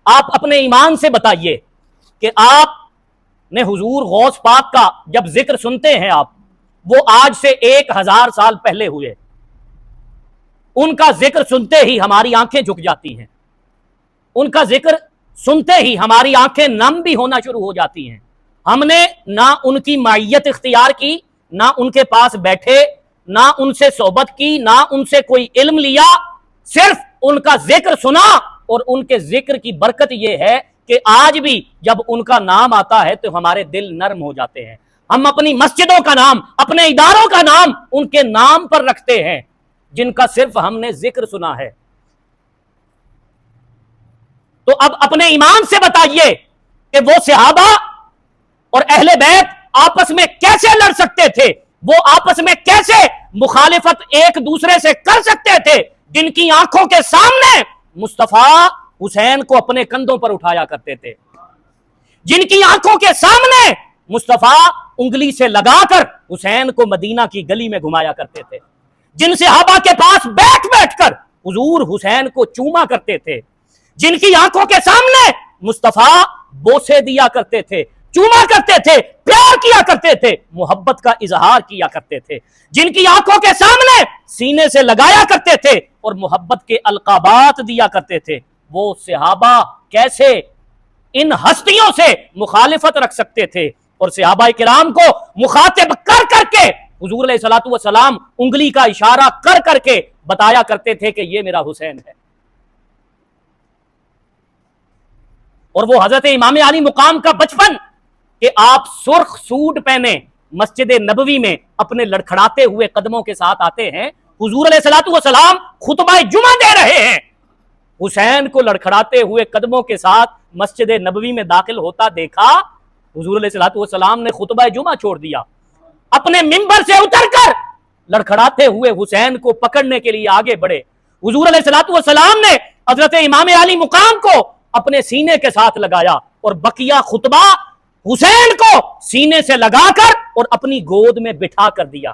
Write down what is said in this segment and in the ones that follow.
آپ اپنے ایمان سے بتائیے کہ آپ نے حضور غوث پاک کا جب ذکر سنتے ہیں آپ، وہ آج سے 1000 سال پہلے ہوئے، ان کا ذکر سنتے ہی ہماری آنکھیں جھک جاتی ہیں، ان کا ذکر سنتے ہی ہماری آنکھیں نم بھی ہونا شروع ہو جاتی ہیں۔ ہم نے نہ ان کی معیت اختیار کی، نہ ان کے پاس بیٹھے، نہ ان سے صحبت کی، نہ ان سے کوئی علم لیا، صرف ان کا ذکر سنا، اور ان کے ذکر کی برکت یہ ہے کہ آج بھی جب ان کا نام آتا ہے تو ہمارے دل نرم ہو جاتے ہیں۔ ہم اپنی مسجدوں کا نام، اپنے اداروں کا نام ان کے نام پر رکھتے ہیں جن کا صرف ہم نے ذکر سنا ہے۔ تو اب اپنے ایمان سے بتائیے کہ وہ صحابہ اور اہل بیت آپس میں کیسے لڑ سکتے تھے، وہ آپس میں کیسے مخالفت ایک دوسرے سے کر سکتے تھے، جن کی آنکھوں کے سامنے مصطفیٰ حسین کو اپنے کندھوں پر اٹھایا کرتے تھے، جن کی آنکھوں کے سامنے مصطفیٰ انگلی سے لگا کر حسین کو مدینہ کی گلی میں گھمایا کرتے تھے، جن صحابہ کے پاس بیٹھ بیٹھ کر حضور حسین کو چوما کرتے تھے، جن کی آنکھوں کے سامنے مصطفیٰ بوسے دیا کرتے تھے، چوما کرتے تھے، پیار کیا کرتے تھے، محبت کا اظہار کیا کرتے تھے، جن کی آنکھوں کے سامنے سینے سے لگایا کرتے تھے اور محبت کے القابات دیا کرتے تھے، وہ صحابہ کیسے ان ہستیوں سے مخالفت رکھ سکتے تھے؟ اور صحابہ کرام کو مخاطب کر کر کے حضور علیہ الصلوۃ والسلام انگلی کا اشارہ کر کر کے بتایا کرتے تھے کہ یہ میرا حسین ہے۔ اور وہ حضرت امام علی مقام کا بچپن کہ آپ سرخ سوٹ پہنے مسجد نبوی میں اپنے لڑکھڑاتے ہوئے قدموں کے ساتھ آتے ہیں، حضور علیہ الصلوۃ والسلام خطبہ جمعہ دے رہے ہیں، حسین کو لڑکھڑاتے ہوئے قدموں کے ساتھ مسجد نبوی میں داخل ہوتا دیکھا، حضور علیہ الصلوۃ والسلام نے خطبہ جمعہ چھوڑ دیا، اپنے منبر سے اتر کر لڑکھڑاتے ہوئے حسین کو پکڑنے کے لیے آگے بڑھے۔ حضور علیہ الصلوۃ والسلام نے حضرت امام علی مقام کو اپنے سینے کے ساتھ لگایا اور بقیہ خطبہ حسین کو سینے سے لگا کر اور اپنی گود میں بٹھا کر دیا۔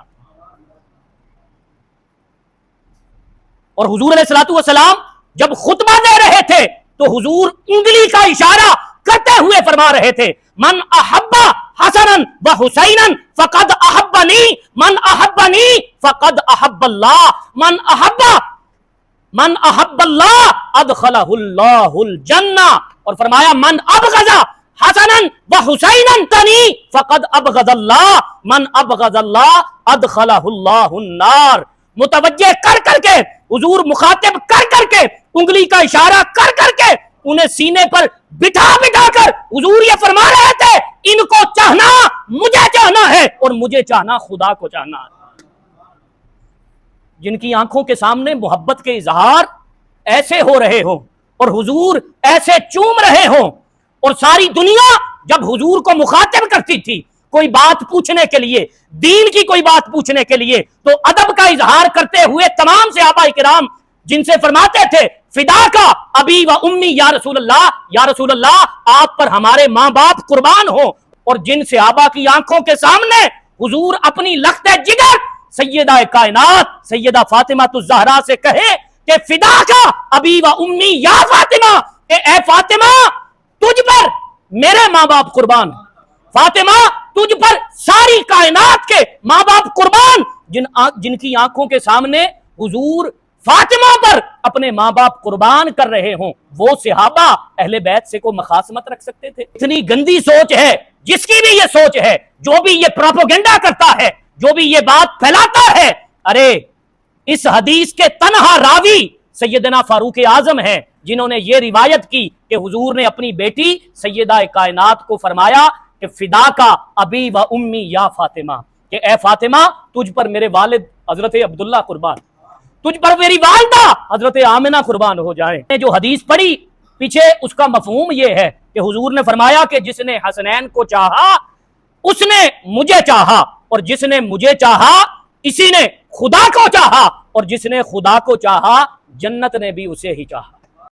اور حضور علیہ الصلوۃ والسلام جب خطبہ دے رہے تھے تو حضور انگلی کا اشارہ کرتے ہوئے فرما رہے تھے، من احب حسنا و حسینا فقد احبنی، من احبنی فقد احب اللہ، من احب اللہ ادخلہ اللہ الجنہ، اور فرمایا من ابغض حسنا و حسینا تنی فقد ابغض اللہ، من ابغض اللہ ادخلہ اللہ النار۔ متوجہ کر کر کے حضور مخاطب کر کر کے انگلی کا اشارہ کر کر کے انہیں سینے پر بٹھا بٹھا کر حضور یہ فرما رہے تھے، ان کو چاہنا مجھے چاہنا ہے اور مجھے چاہنا خدا کو چاہنا ہے۔ جن کی آنکھوں کے سامنے محبت کے اظہار ایسے ہو رہے ہوں اور حضور ایسے چوم رہے ہوں، اور ساری دنیا جب حضور کو مخاطب کرتی تھی کوئی بات پوچھنے کے لیے، دین کی کوئی بات پوچھنے کے لیے، تو ادب کا اظہار کرتے ہوئے تمام صحابہ کرام جن سے فرماتے تھے فدا کا ابی و امی یا رسول اللہ، یا رسول اللہ آپ پر ہمارے ماں باپ قربان ہو، اور جن صحابہ کی آنکھوں کے سامنے حضور اپنی لخت جگر سیدہ کائنات سیدہ فاطمہ الزہرا سے کہے کہ فدا کا ابی و امی یا فاطمہ، کہ اے فاطمہ تجھ پر میرے ماں باپ قربان، فاطمہ تجھ پر ساری کائنات کے ماں باپ قربان، جن کی آنکھوں کے سامنے حضور فاطمہ پر اپنے ماں باپ قربان کر رہے ہوں، وہ صحابہ اہل بیت سے کوئی مخاصمت رکھ سکتے تھے؟ اتنی گندی سوچ ہے، جس کی بھی یہ سوچ ہے، جو بھی یہ پروپیگنڈا کرتا ہے، جو بھی یہ بات پھیلاتا ہے، ارے اس حدیث کے تنہا راوی سیدنا فاروق اعظم ہیں، جنہوں نے یہ روایت کی کہ حضور نے اپنی بیٹی سیدہ کائنات کو فرمایا کہ فدا کا ابی و امی یا فاطمہ، کہ اے فاطمہ تجھ پر میرے والد حضرت عبداللہ قربان، تجھ پر میری والدہ حضرت آمنہ قربان ہو جائیں۔ جو حدیث پڑھی پیچھے اس کا مفہوم یہ ہے کہ حضور نے فرمایا کہ جس نے حسنین کو چاہا اس نے مجھے چاہا، اور جس نے مجھے چاہا اسی نے خدا کو چاہا، اور جس نے خدا کو چاہا جنت نے بھی اسے ہی چاہا۔